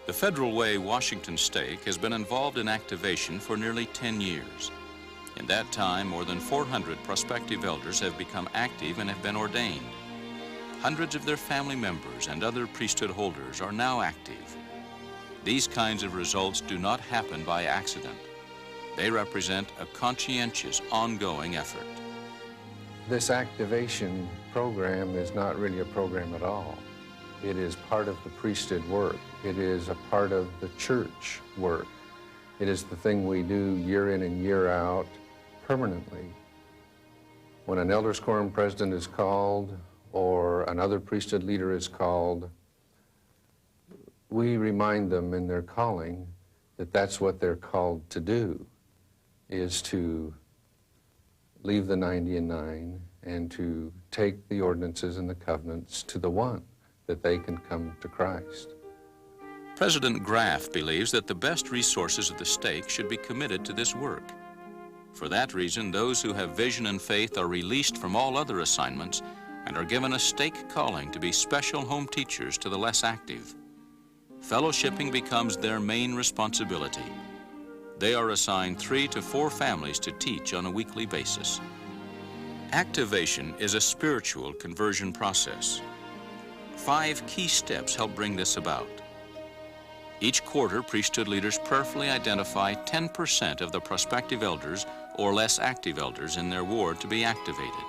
The Federal Way Washington Stake has been involved in activation for nearly 10 years. In that time, more than 400 prospective elders have become active and have been ordained. Hundreds of their family members and other priesthood holders are now active. These kinds of results do not happen by accident. They represent a conscientious, ongoing effort. This activation program is not really a program at all. It is part of the priesthood work. It is a part of the church work. It is the thing we do year in and year out permanently. When an elders quorum president is called or another priesthood leader is called, we remind them in their calling that that's what they're called to do, is to leave the 90 and 9 and to take the ordinances and the covenants to the one, that they can come to Christ. President Graff believes that the best resources of the stake should be committed to this work. For that reason, those who have vision and faith are released from all other assignments and are given a stake calling to be special home teachers to the less active. Fellowshipping becomes their main responsibility. They are assigned 3 to 4 families to teach on a weekly basis. Activation is a spiritual conversion process. 5 key steps help bring this about. Each quarter, priesthood leaders prayerfully identify 10% of the prospective elders or less active elders in their ward to be activated.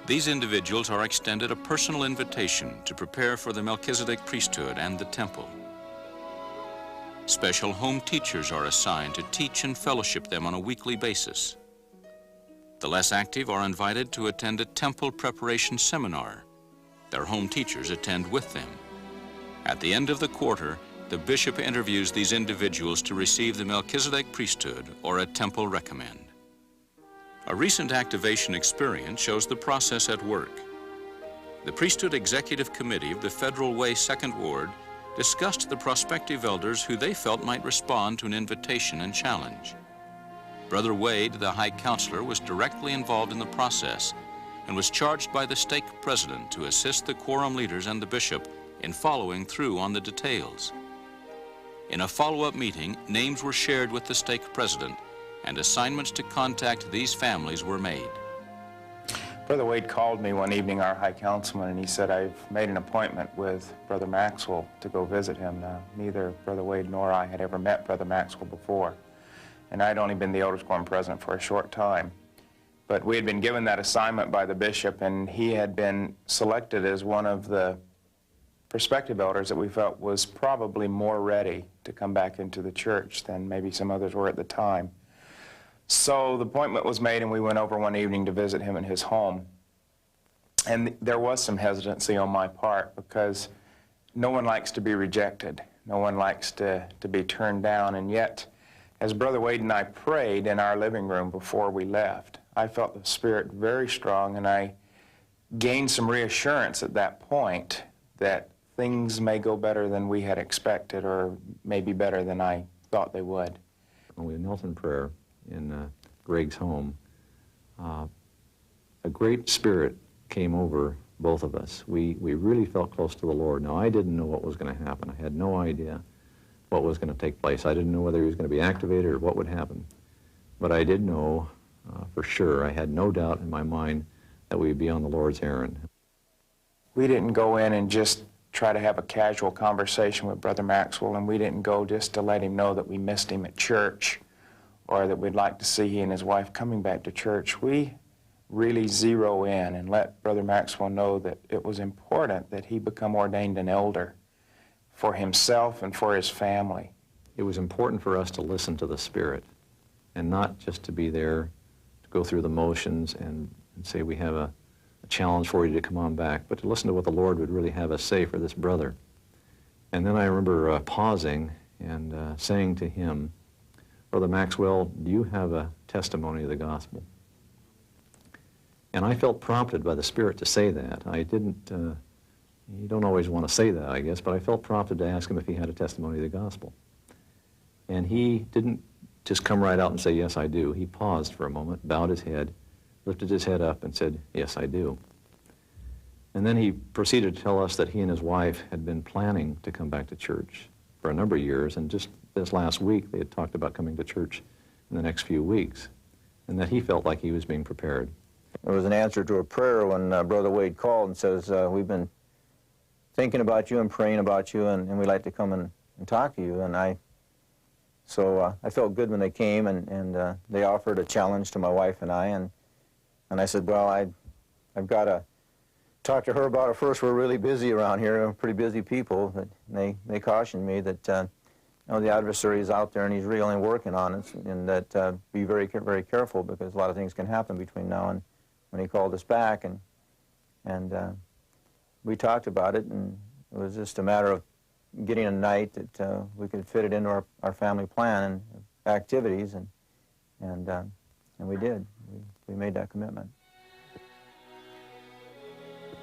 These individuals are extended a personal invitation to prepare for the Melchizedek priesthood and the temple. Special home teachers are assigned to teach and fellowship them on a weekly basis. The less active are invited to attend a temple preparation seminar. Their home teachers attend with them. At the end of the quarter, the bishop interviews these individuals to receive the Melchizedek priesthood or a temple recommend. A recent activation experience shows the process at work. The Priesthood Executive Committee of the Federal Way 2nd Ward discussed the prospective elders who they felt might respond to an invitation and challenge. Brother Wade, the High Counselor, was directly involved in the process and was charged by the stake president to assist the quorum leaders and the bishop in following through on the details. In a follow-up meeting, names were shared with the stake president and assignments to contact these families were made. Brother Wade called me one evening, our High Councilman, and he said, "I've made an appointment with Brother Maxwell to go visit him." Now, neither Brother Wade nor I had ever met Brother Maxwell before, and I'd only been the Elders Quorum president for a short time. But we had been given that assignment by the bishop, and he had been selected as one of the prospective elders that we felt was probably more ready to come back into the church than maybe some others were at the time. So the appointment was made, and we went over one evening to visit him in his home. And there was some hesitancy on my part, because no one likes to be rejected. No one likes to be turned down. And yet, as Brother Wade and I prayed in our living room before we left, I felt the Spirit very strong, and I gained some reassurance at that point that things may go better than we had expected, or maybe better than I thought they would. When we knelt in prayer in Greg's home, a great spirit came over both of us. We really felt close to the Lord. Now, I didn't know what was going to happen. I had no idea what was going to take place. I didn't know whether he was going to be activated or what would happen. But I did know for sure, I had no doubt in my mind that we would be on the Lord's errand. We didn't go in and just try to have a casual conversation with Brother Maxwell, and we didn't go just to let him know that we missed him at church or that we'd like to see he and his wife coming back to church. We really zero in and let Brother Maxwell know that it was important that he become ordained an elder for himself and for his family. It was important for us to listen to the Spirit and not just to be there to go through the motions and say we have a challenge for you to come on back, but to listen to what the Lord would really have us say for this brother. And then I remember pausing and saying to him, "Brother Maxwell, do you have a testimony of the gospel?" And I felt prompted by the Spirit to say that. I didn't, you don't always want to say that, I guess, but I felt prompted to ask him if he had a testimony of the gospel. And he didn't just come right out and say, "Yes, I do." He paused for a moment, bowed his head, lifted his head up and said, "Yes, I do." And then he proceeded to tell us that he and his wife had been planning to come back to church for a number of years, and just this last week they had talked about coming to church in the next few weeks, and that he felt like he was being prepared. It was an answer to a prayer when Brother Wade called and says, we've been thinking about you and praying about you, and we'd like to come and talk to you. And so I felt good when they came, and they offered a challenge to my wife and I, and I said, well, I've got to talk to her about it first. We're really busy around here. We're pretty busy people. But they cautioned me that you know, the adversary is out there and he's really working on us, and that be very, very careful, because a lot of things can happen between now and when he called us back. And we talked about it, and it was just a matter of getting a night that we could fit it into our family plan and activities, and we did. We made that commitment.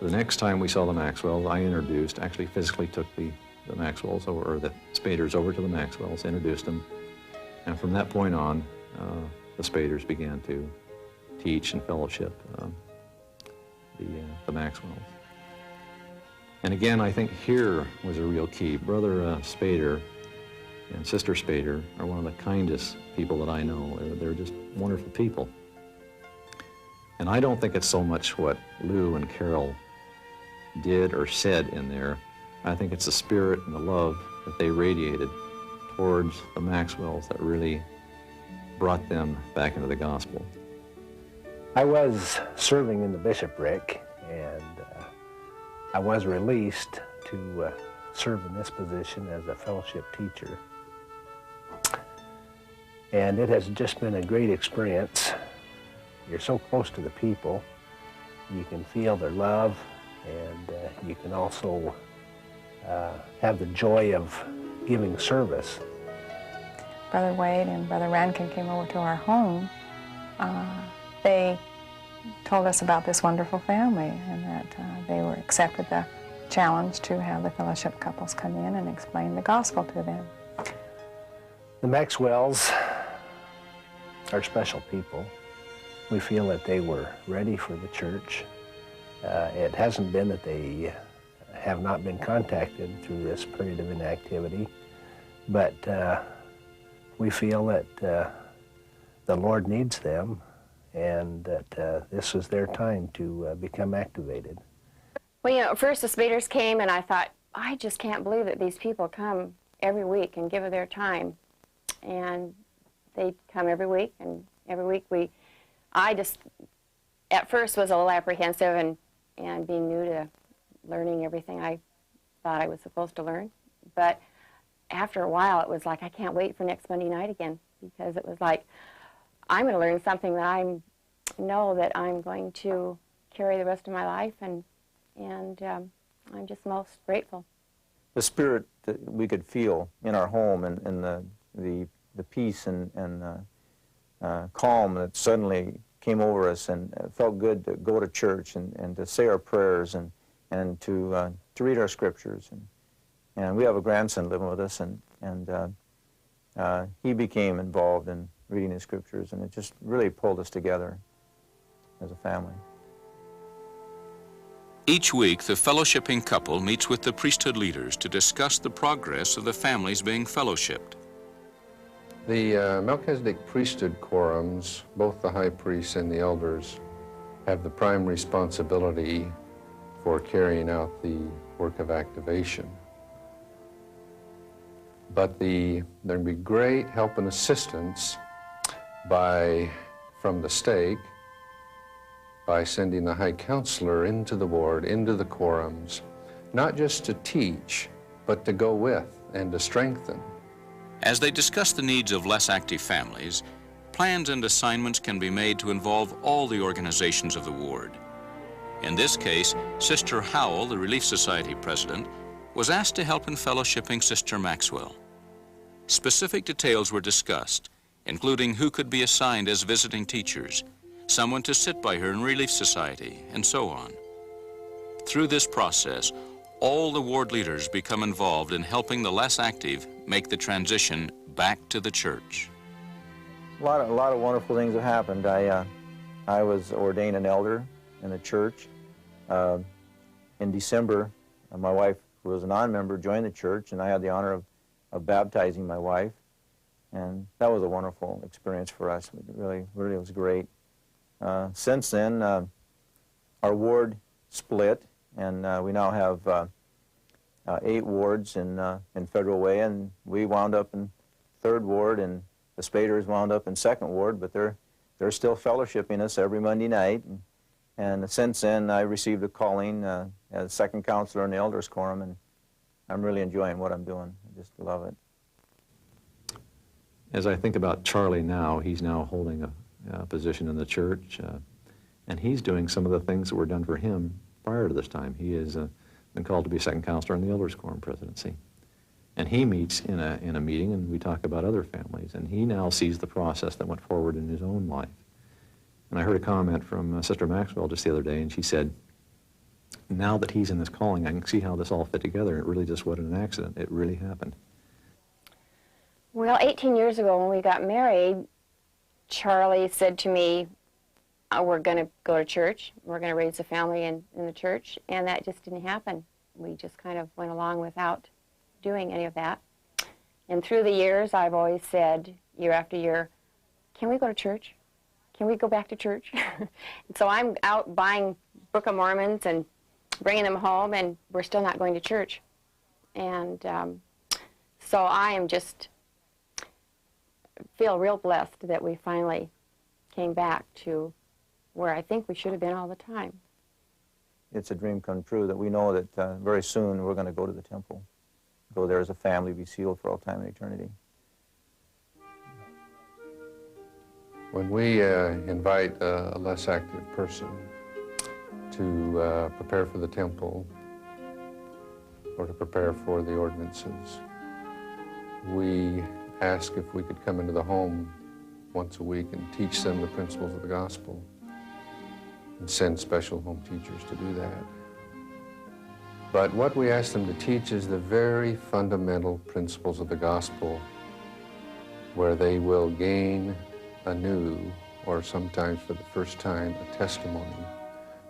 The next time we saw the Maxwells, I introduced, actually physically took the Maxwells over, or the Spaders over to the Maxwells, introduced them, and from that point on, the Spaders began to teach and fellowship the Maxwells. And again, I think here was a real key. Brother Spader and Sister Spader are one of the kindest people that I know. They're just wonderful people. And I don't think it's so much what Lou and Carol did or said in there. I think it's the spirit and the love that they radiated towards the Maxwells that really brought them back into the gospel. I was serving in the bishopric, and I was released to serve in this position as a fellowship teacher. And it has just been a great experience. You're so close to the people. You can feel their love, and you can also have the joy of giving service. Brother Wade and Brother Rankin came over to our home. They told us about this wonderful family, and that they were accepted the challenge to have the fellowship couples come in and explain the gospel to them. The Maxwells are special people. We feel that they were ready for the church. It hasn't been that they have not been contacted through this period of inactivity, but we feel that the Lord needs them, and that this is their time to become activated. Well, you know, first the Spaders came, and I thought, I just can't believe that these people come every week and give of their time. And they come every week, and every week I just, at first was a little apprehensive, and being new to learning everything I thought I was supposed to learn. But after a while, it was like, I can't wait for next Monday night again, because it was like, I'm going to learn something that I know that I'm going to carry the rest of my life, and I'm just most grateful. The spirit that we could feel in our home, and the peace and calm that suddenly came over us, and it felt good to go to church and to say our prayers and to read our scriptures. And we have a grandson living with us, and he became involved in reading the scriptures, and it just really pulled us together as a family. Each week, the fellowshipping couple meets with the priesthood leaders to discuss the progress of the families being fellowshipped. The Melchizedek priesthood quorums, both the high priests and the elders, have the prime responsibility for carrying out the work of activation. But there'd be great help and assistance from the stake, by sending the high counselor into the ward, into the quorums, not just to teach, but to go with and to strengthen. As they discuss the needs of less active families, plans and assignments can be made to involve all the organizations of the ward. In this case, Sister Howell, the Relief Society president, was asked to help in fellowshipping Sister Maxwell. Specific details were discussed, including who could be assigned as visiting teachers, someone to sit by her in Relief Society, and so on. Through this process, all the ward leaders become involved in helping the less active make the transition back to the church. A lot of wonderful things have happened. I was ordained an elder in the church. In December, my wife, who was a non-member, joined the church, and I had the honor of baptizing my wife. And that was a wonderful experience for us. It really was great. Since then, our ward split, and we now have 8 wards in Federal Way, and we wound up in 3rd Ward, and the Spaders wound up in 2nd Ward, but they're still fellowshipping us every Monday night. And since then, I received a calling as second counselor in the Elders Quorum, and I'm really enjoying what I'm doing. I just love it. As I think about Charlie now, he's now holding a position in the church, and he's doing some of the things that were done for him prior to this time. He has been called to be second counselor in the Elders Quorum presidency. And he meets in a meeting, and we talk about other families, and he now sees the process that went forward in his own life. And I heard a comment from Sister Maxwell just the other day, and she said, now that he's in this calling, I can see how this all fit together. It really just wasn't an accident. It really happened. Well, 18 years ago when we got married, Charlie said to me, we're going to go to church. We're going to raise a family in the church. And that just didn't happen. We just kind of went along without doing any of that. And through the years, I've always said, year after year, can we go to church? Can we go back to church? And so I'm out buying Book of Mormons and bringing them home, and we're still not going to church. And so I am just feel real blessed that we finally came back to where I think we should have been all the time. It's a dream come true that we know that very soon we're going to go to the temple. Go there as a family, be sealed for all time and eternity. When we invite a less active person to prepare for the temple or to prepare for the ordinances, we ask if we could come into the home once a week and teach them the principles of the gospel and send special home teachers to do that. But what we ask them to teach is the very fundamental principles of the gospel, where they will gain anew, or sometimes for the first time, a testimony.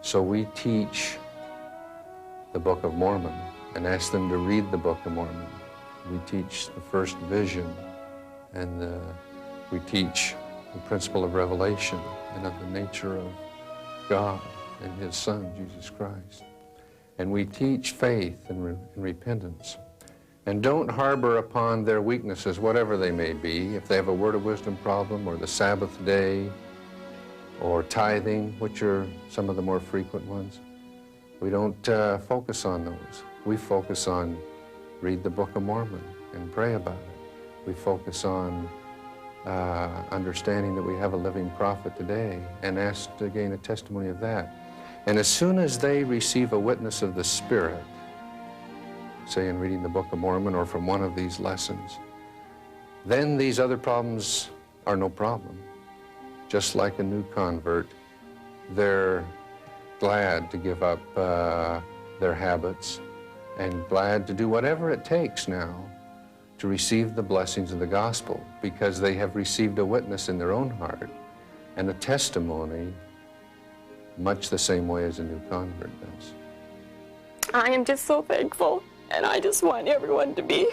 So we teach the Book of Mormon and ask them to read the Book of Mormon. We teach the first vision, and we teach the principle of revelation and of the nature of God and His Son, Jesus Christ. And we teach faith and repentance. And don't harbor upon their weaknesses, whatever they may be. If they have a word of wisdom problem, or the Sabbath day, or tithing, which are some of the more frequent ones, we don't focus on those. We focus on read the Book of Mormon and pray about it. We focus on understanding that we have a living prophet today and ask to gain a testimony of that. And as soon as they receive a witness of the Spirit, say in reading the Book of Mormon or from one of these lessons, then these other problems are no problem. Just like a new convert, they're glad to give up their habits and glad to do whatever it takes now to receive the blessings of the gospel, because they have received a witness in their own heart and a testimony much the same way as a new convert does. I am just so thankful, and I just want everyone to be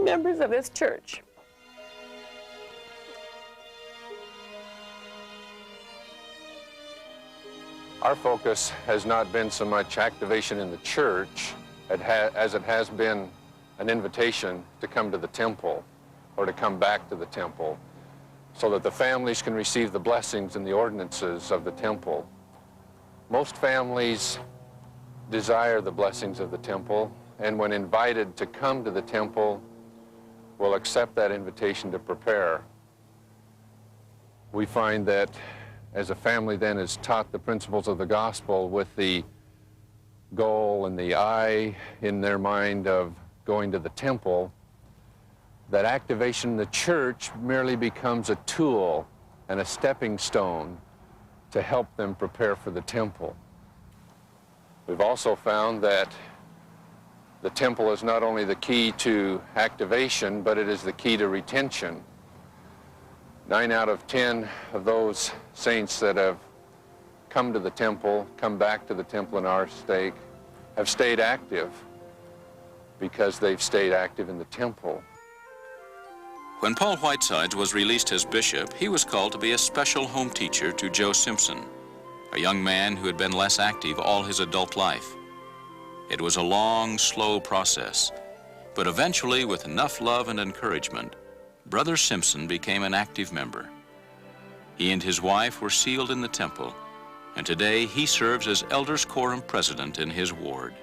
members of this church. Our focus has not been so much activation in the church as it has been an invitation to come to the temple or to come back to the temple, so that the families can receive the blessings and the ordinances of the temple. Most families desire the blessings of the temple, and when invited to come to the temple, will accept that invitation to prepare. We find that as a family then is taught the principles of the gospel with the goal and the eye in their mind of going to the temple, that activation in the church merely becomes a tool and a stepping stone to help them prepare for the temple. We've also found that the temple is not only the key to activation, but it is the key to retention. 9 out of 10 of those saints that have come to the temple, come back to the temple in our stake, have stayed active. because they've stayed active in the temple. When Paul Whitesides was released as bishop, he was called to be a special home teacher to Joe Simpson, a young man who had been less active all his adult life. It was a long, slow process, but eventually, with enough love and encouragement, Brother Simpson became an active member. He and his wife were sealed in the temple, and today he serves as Elders Quorum President in his ward.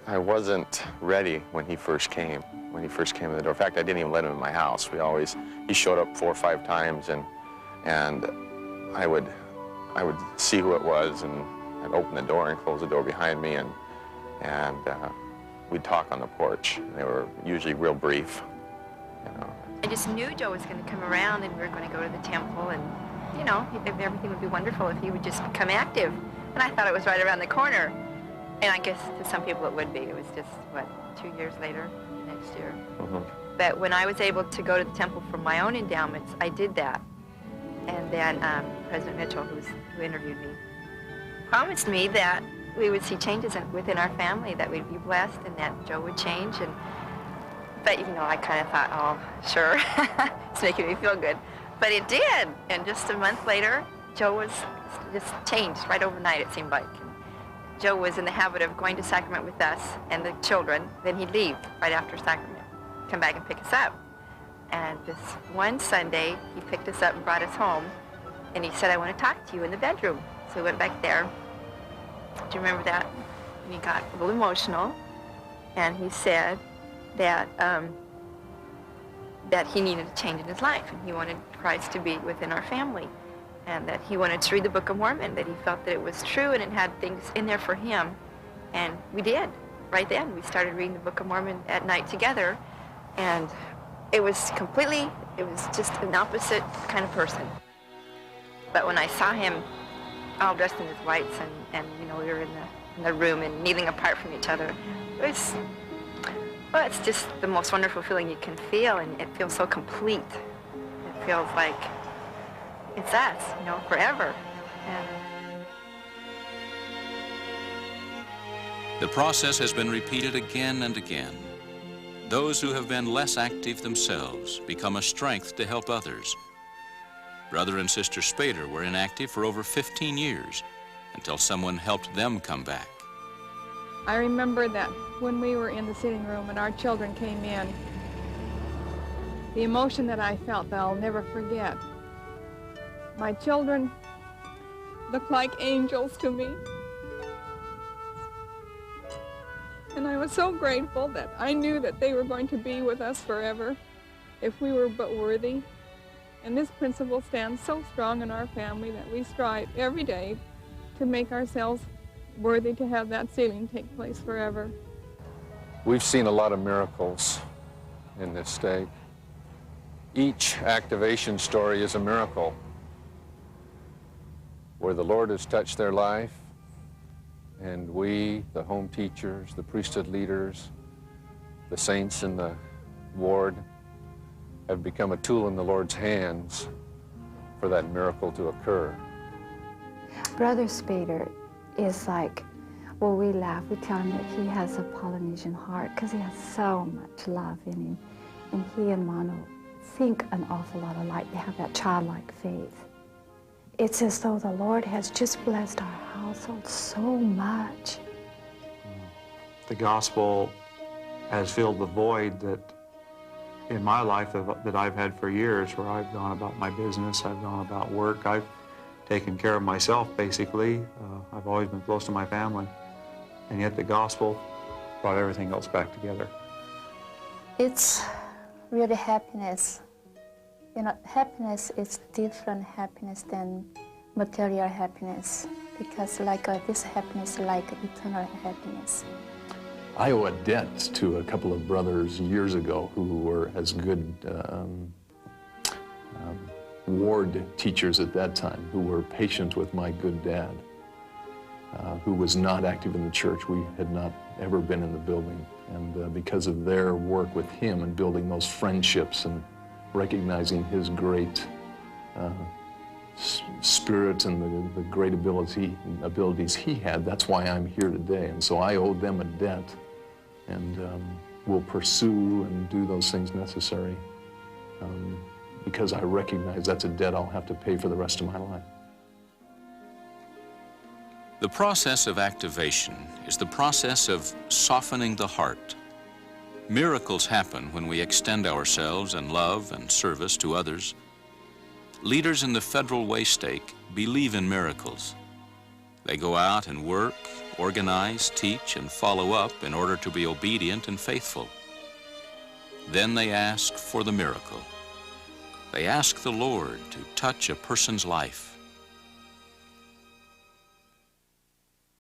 I wasn't ready when he first came in the door. In fact, I didn't even let him in my house. He showed up 4 or 5 times, and I would see who it was, and I'd open the door and close the door behind me, and we'd talk on the porch. They were usually real brief, you know. I just knew Joe was going to come around, and we were going to go to the temple, and you know, everything would be wonderful if he would just become active. And I thought it was right around the corner. And I guess to some people it would be. It was just, what, 2 years later, next year. Mm-hmm. But when I was able to go to the temple for my own endowments, I did that. And then President Mitchell, who interviewed me, promised me that we would see changes within our family, that we'd be blessed, and that Joe would change. But you know, I kind of thought, oh, sure, it's making me feel good. But it did, and just a month later, Joe was just changed right overnight, it seemed like. Joe was in the habit of going to sacrament with us and the children, then he'd leave right after sacrament, come back and pick us up. And this one Sunday, he picked us up and brought us home, and he said, I want to talk to you in the bedroom. So we went back there. Do you remember that? And he got a little emotional, and he said that that he needed a change in his life, and he wanted Christ to be within our family, and that he wanted to read the Book of Mormon, that he felt that it was true and it had things in there for him. And we did. Right then, we started reading the Book of Mormon at night together, and it was just an opposite kind of person. But when I saw him all dressed in his whites, and you know, we were in the room and kneeling apart from each other, it was, well, it's just the most wonderful feeling you can feel, and it feels so complete. It feels like it's us, you know, forever. And The process has been repeated again and again. Those who have been less active themselves become a strength to help others. Brother and Sister Spader were inactive for over 15 years until someone helped them come back. I remember that when we were in the sitting room and our children came in, the emotion that I felt that I'll never forget. My children looked like angels to me. And I was so grateful that I knew that they were going to be with us forever if we were but worthy. And this principle stands so strong in our family that we strive every day to make ourselves worthy to have that sealing take place forever. We've seen a lot of miracles in this stake. Each activation story is a miracle where the Lord has touched their life, and we, the home teachers, the priesthood leaders, the saints in the ward, have become a tool in the Lord's hands for that miracle to occur. Brother Spader is like, well, we laugh, we tell him that he has a Polynesian heart because he has so much love in him. And he and Mano think an awful lot alike. They have that childlike faith. It's as though the Lord has just blessed our household so much. The gospel has filled the void that in my life that I've had for years, where I've gone about my business, I've gone about work, I've taken care of myself, basically. I've always been close to my family. And yet the gospel brought everything else back together. It's really happiness. You know, happiness is different happiness than material happiness, because like this happiness is like eternal happiness. I owe a debt to a couple of brothers years ago who were as good ward teachers at that time, who were patient with my good dad, who was not active in the church. We had not ever been in the building. And because of their work with him and building those friendships and recognizing his great spirit and the great abilities he had, that's why I'm here today. And so I owe them a debt and will pursue and do those things necessary because I recognize that's a debt I'll have to pay for the rest of my life. The process of activation is the process of softening the heart. Miracles happen when we extend ourselves in love and service to others. Leaders in the Federal Way Stake believe in miracles. They go out and work, organize, teach, and follow up in order to be obedient and faithful. Then they ask for the miracle. They ask the Lord to touch a person's life.